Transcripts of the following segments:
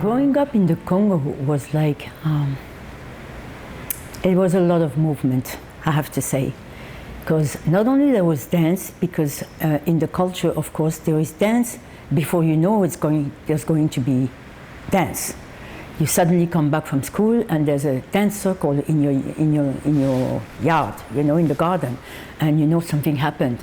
growing up in the Congo was like, it was a lot of movement, I have to say. Because not only there was dance, because in the culture, of course, there is dance before you know there's going to be dance. You suddenly come back from school and there's a dance circle in your yard, you know, in the garden, and you know something happened.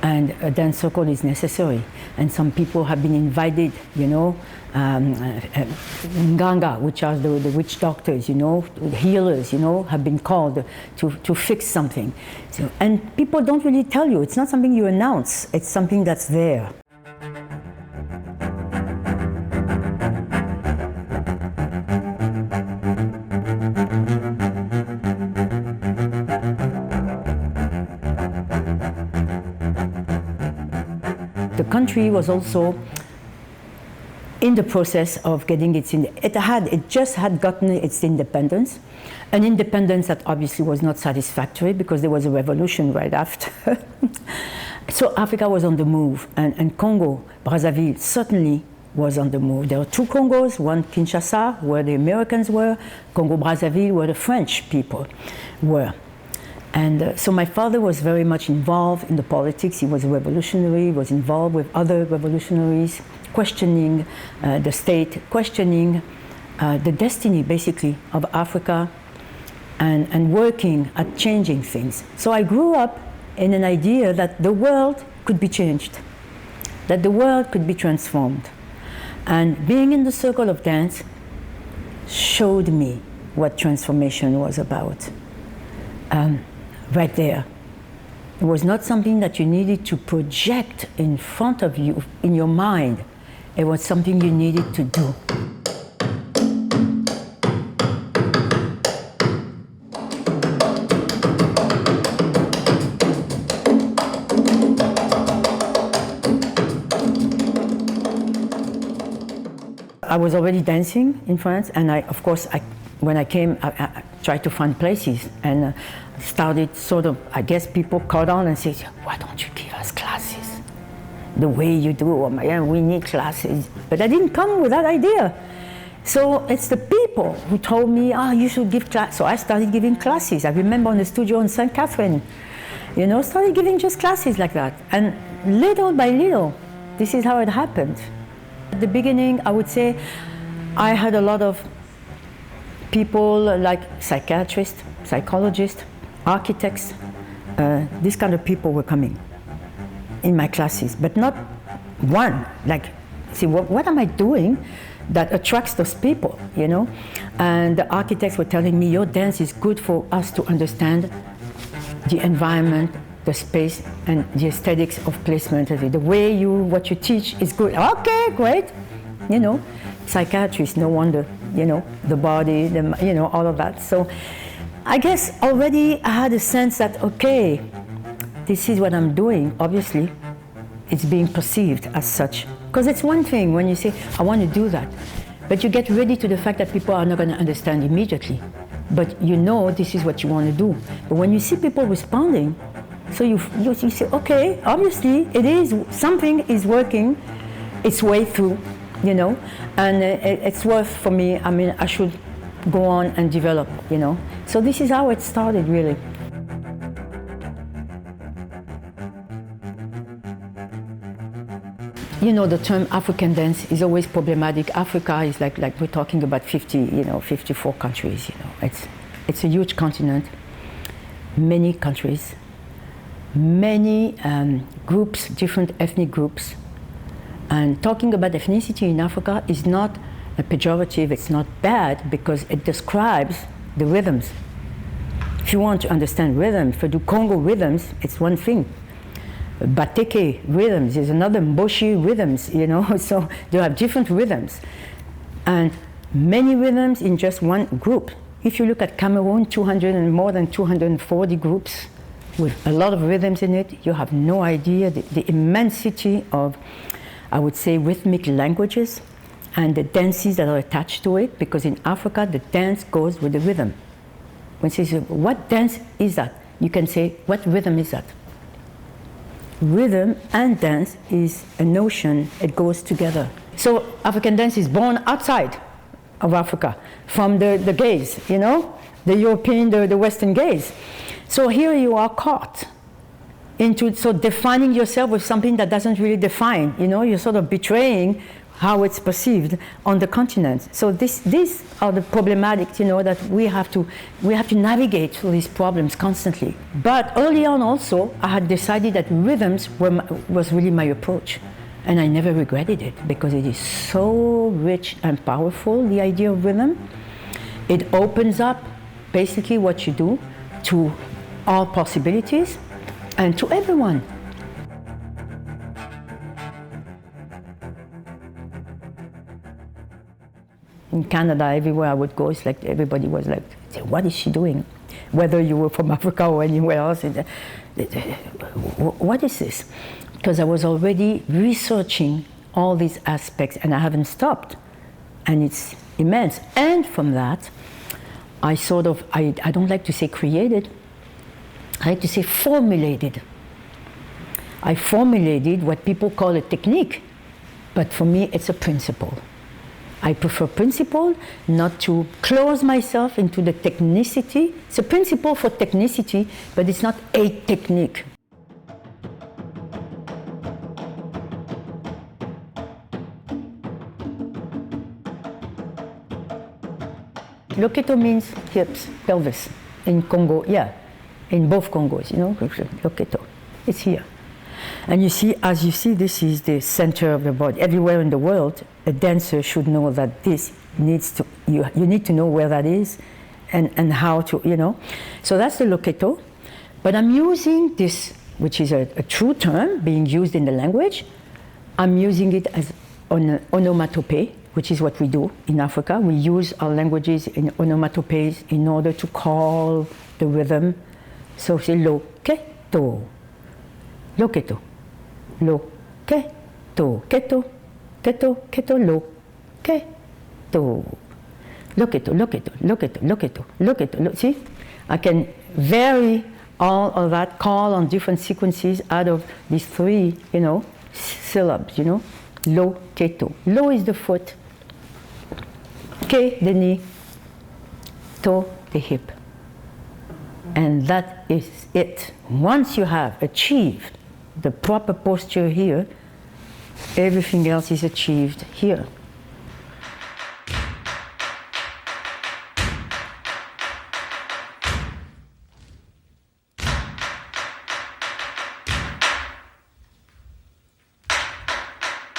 And a dance circle is necessary. And some people have been invited, you know, Nganga, which are the witch doctors, you know, healers, you know, have been called to fix something. So, and people don't really tell you. It's not something you announce. It's something that's there. The country was also in the process of getting it just had gotten its independence, an independence that obviously was not satisfactory because there was a revolution right after. So Africa was on the move, and Congo, Brazzaville certainly was on the move. There were two Congos, one Kinshasa, where the Americans were, Congo-Brazzaville, where the French people were. And so my father was very much involved in the politics. He was a revolutionary, he was involved with other revolutionaries, questioning the state, questioning the destiny, basically, of Africa, and working at changing things. So I grew up in an idea that the world could be changed, that the world could be transformed. And being in the circle of dance showed me what transformation was about. Right there. It was not something that you needed to project in front of you, in your mind. It was something you needed to do. I was already dancing in France, and of course, when I came, I tried to find places, and started sort of, I guess people caught on and said, why don't you give us classes? The way you do, we need classes. But I didn't come with that idea. So it's the people who told me, you should give class. So I started giving classes. I remember in the studio in St. Catherine, you know, started giving just classes like that. And little by little, this is how it happened. At the beginning, I would say, I had a lot of people like psychiatrists, psychologists, architects, these kind of people were coming in my classes, but not one. Like, see, what am I doing that attracts those people, you know? And the architects were telling me, your dance is good for us to understand the environment, the space, and the aesthetics of placement. The way what you teach is good. Okay, great. You know, psychiatrists, no wonder, you know, the body, you know, all of that. So I guess already I had a sense that, okay, this is what I'm doing. Obviously, it's being perceived as such. Because it's one thing when you say, I want to do that, but you get ready to the fact that people are not going to understand immediately. But you know this is what you want to do. But when you see people responding, so you say, okay, obviously it is, something is working its way through, you know, and it's worth for me, I mean, I should go on and develop, you know. So this is how it started, really. You know, the term African dance is always problematic. Africa is like we're talking about 54 countries, you know. It's a huge continent, many countries, many groups, different ethnic groups. And talking about ethnicity in Africa is not a pejorative, it's not bad, because it describes the rhythms. If you want to understand rhythm, if you do Congo rhythms, it's one thing. Bateke rhythms is another, Mboshi rhythms, you know, so they have different rhythms. And many rhythms in just one group. If you look at Cameroon, more than 240 groups with a lot of rhythms in it, you have no idea the immensity of, I would say, rhythmic languages and the dances that are attached to it, because in Africa, the dance goes with the rhythm. When you say, what dance is that? You can say, what rhythm is that? Rhythm and dance is a notion, it goes together. So African dance is born outside of Africa, from the gaze, you know, the European, the Western gaze. So here you are caught into defining yourself with something that doesn't really define, you know, you're sort of betraying how it's perceived on the continent. So these are the problematics, you know, that we have to navigate through these problems constantly. But early on also, I had decided that rhythms was really my approach. And I never regretted it, because it is so rich and powerful, the idea of rhythm. It opens up basically what you do to all possibilities and to everyone. In Canada, everywhere I would go, it's like everybody was like, what is she doing? Whether you were from Africa or anywhere else, what is this? Because I was already researching all these aspects, and I haven't stopped, and it's immense. And from that, I don't like to say created, I like to say formulated. I formulated what people call a technique, but for me it's a principle. I prefer principle, not to close myself into the technicity. It's a principle for technicity, but it's not a technique. Loketo means hips, pelvis. In Congo, yeah. In both Congos, you know, Loketo. It's here. And you see, as you see, this is the center of the body. Everywhere in the world, a dancer should know that this needs to, you need to know where that is and how to, you know. So that's the Loketo. But I'm using this, which is a true term being used in the language. I'm using it as onomatopoeia, which is what we do in Africa. We use our languages in onomatopoeias in order to call the rhythm. So c'est Loketo. Loketo, Loketo, keto, keto, keto, Loketo, Loketo, Loketo, Loketo, Loketo, Loketo. See, I can vary all of that, call on different sequences out of these three, you know, syllables, you know. Loketo. Lo is the foot, ke the knee, to the hip. And that is it. Once you have achieved the proper posture here, everything else is achieved here.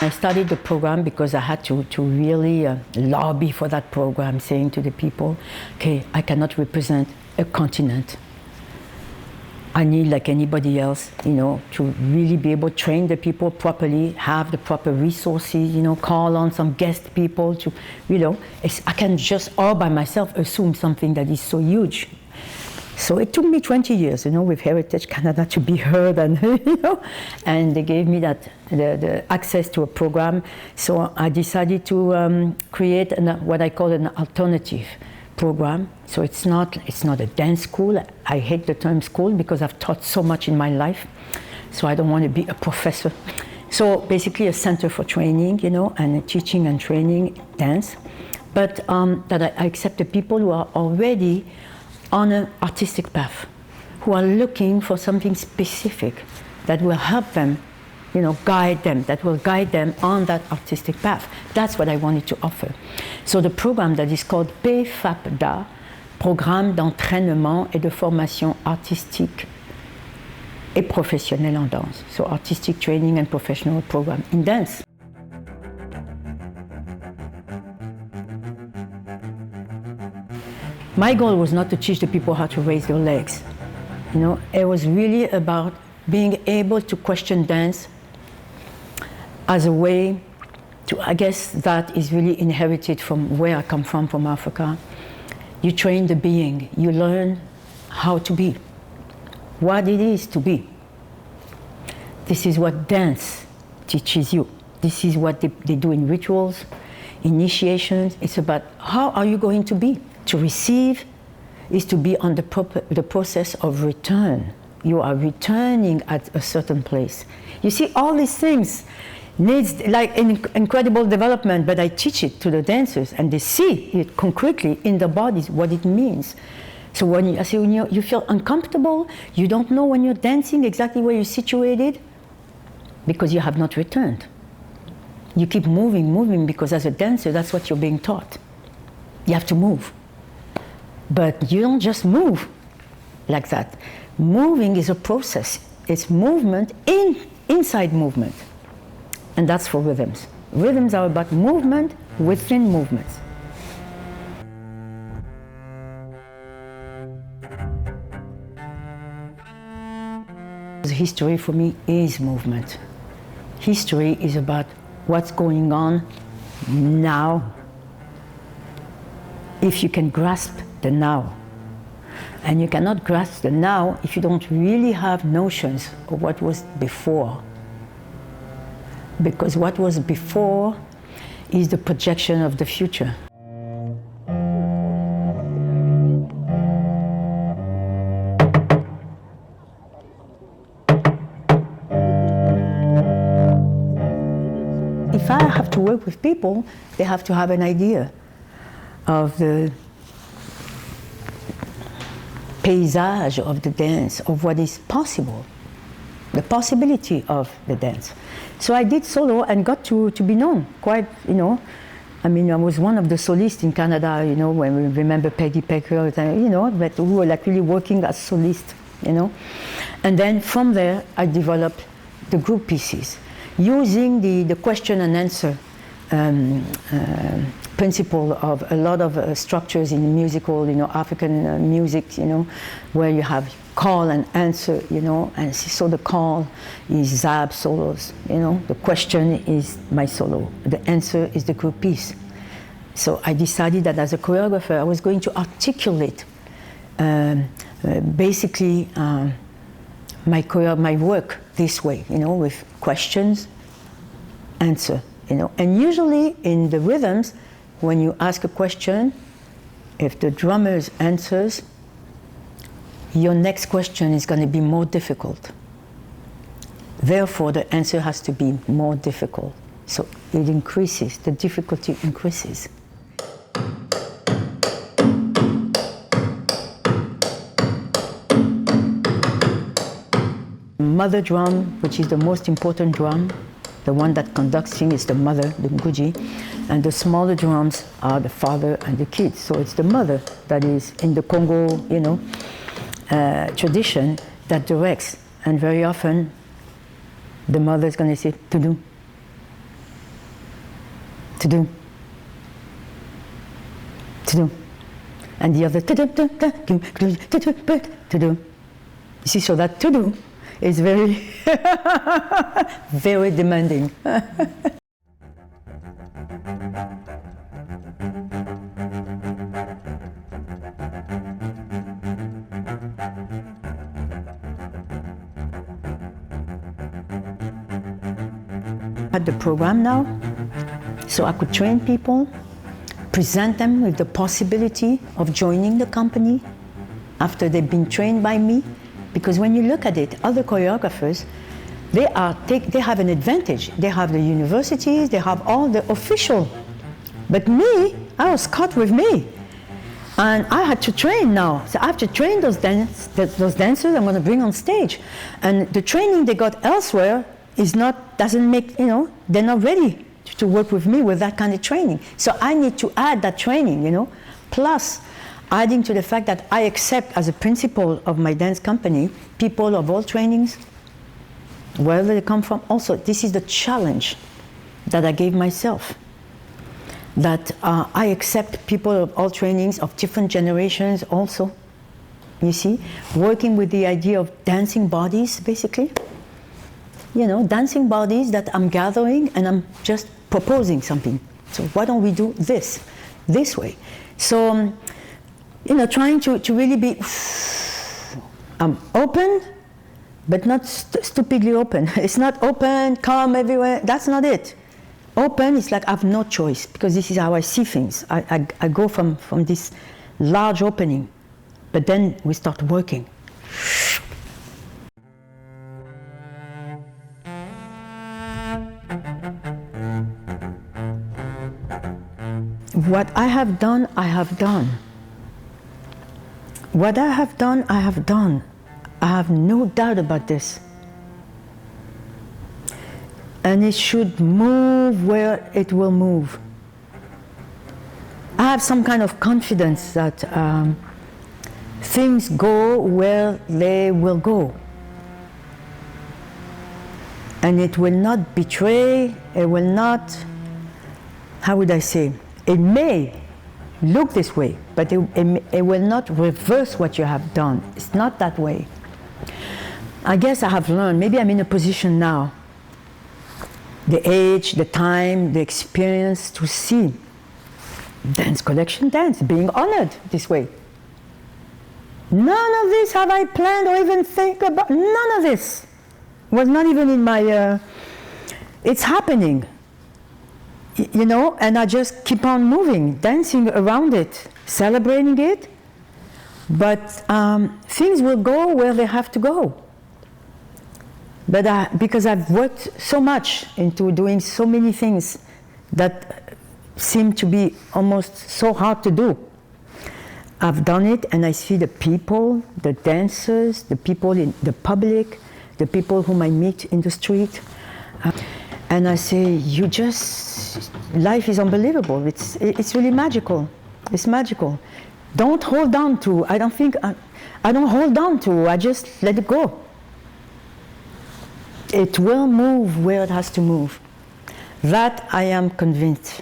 I started the program because I had to really lobby for that program, saying to the people, okay, I cannot represent a continent. I need, like anybody else, you know, to really be able to train the people properly, have the proper resources, you know, call on some guest people to, you know, I can just all by myself assume something that is so huge. So it took me 20 years, you know, with Heritage Canada to be heard, and you know, and they gave me that the access to a program. So I decided to create what I call an alternative program. So it's not a dance school. I hate the term school because I've taught so much in my life. So I don't want to be a professor. So basically a center for training, you know, and teaching and training dance. But that I accept the people who are already on an artistic path, who are looking for something specific that will help them, you know, that will guide them on that artistic path. That's what I wanted to offer. So the program that is called PFAPDA, Programme d'entraînement et de formation artistique et professionnelle en danse. So artistic training and professional program in dance. My goal was not to teach the people how to raise their legs. You know, it was really about being able to question dance as a way to, I guess that is really inherited from where I come from Africa. You train the being, you learn how to be, what it is to be. This is what dance teaches you. This is what they do in rituals, initiations. It's about how are you going to be. To receive is to be on the process of return. You are returning at a certain place. You see, all these things, needs like an incredible development, but I teach it to the dancers and they see it concretely in their bodies, what it means. So when I say when you feel uncomfortable, you don't know when you're dancing exactly where you're situated, because you have not returned. You keep moving, because as a dancer, that's what you're being taught. You have to move. But you don't just move like that. Moving is a process. It's movement inside movement. And that's for rhythms. Rhythms are about movement within movements. History for me is movement. History is about what's going on now. If you can grasp the now. And you cannot grasp the now if you don't really have notions of what was before. Because what was before is the projection of the future. If I have to work with people, they have to have an idea of the paysage of the dance, of what is possible, the possibility of the dance. So I did solo and got to be known quite, you know. I mean, I was one of the solists in Canada, you know, when we remember Peggy Pecker, you know, but who were like really working as solists, you know. And then from there, I developed the group pieces, using the question and answer principle of a lot of structures in musical, you know, African music, you know, where you have call and answer, you know, and so the call is Zab solos, you know, the question is my solo, the answer is the group piece. So I decided that as a choreographer, I was going to articulate basically my work this way, you know, with questions, answer, you know, and usually in the rhythms, when you ask a question, if the drummer answers, your next question is going to be more difficult. Therefore, the answer has to be more difficult. So it increases, the difficulty increases. Mother drum, which is the most important drum, the one that conducts things is the mother, the nguji, and the smaller drums are the father and the kids. So it's the mother that is in the Congo, you know, tradition that directs, and very often the mother is going to say to do, to do, to do, and the other to do. You see, so that to do is very, very demanding. I had the program now, so I could train people, present them with the possibility of joining the company after they've been trained by me. Because when you look at it, other choreographers, they have an advantage. They have the universities, they have all the official. But me, I was caught with me. And I had to train now. So I have to train those dancers I'm going to bring on stage. And the training they got elsewhere doesn't make, you know, they're not ready to work with me with that kind of training. So I need to add that training, you know, plus adding to the fact that I accept as a principle of my dance company, people of all trainings, wherever they come from. Also, this is the challenge that I gave myself, that I accept people of all trainings, of different generations also, you see, working with the idea of dancing bodies, basically. You know, dancing bodies that I'm gathering and I'm just proposing something. So why don't we do this way? So, you know, trying to really be open, but not stupidly open. It's not open, calm everywhere. That's not it. Open is like I have no choice, because this is how I see things. I go from this large opening, but then we start working. what I have done, I have done. What I have done, I have done. I have no doubt about this. And it should move where it will move. I have some kind of confidence that things go where they will go. And it will not betray, it will not, how would I say, it may look this way, but it will not reverse what you have done. It's not that way. I guess I have learned, maybe I'm in a position now, the age, the time, the experience to see dance collection dance being honored this way. None of this have I planned or even think about, none of this was not even in my, it's happening, you know, and I just keep on moving, dancing around it, celebrating it, but things will go where they have to go. But because I've worked so much into doing so many things that seem to be almost so hard to do, I've done it, and I see the people, the dancers, the people in the public, the people whom I meet in the street, and I say, life is unbelievable. It's really magical. It's magical. Don't hold on to. I don't hold on to. I just let it go. It will move where it has to move. That I am convinced.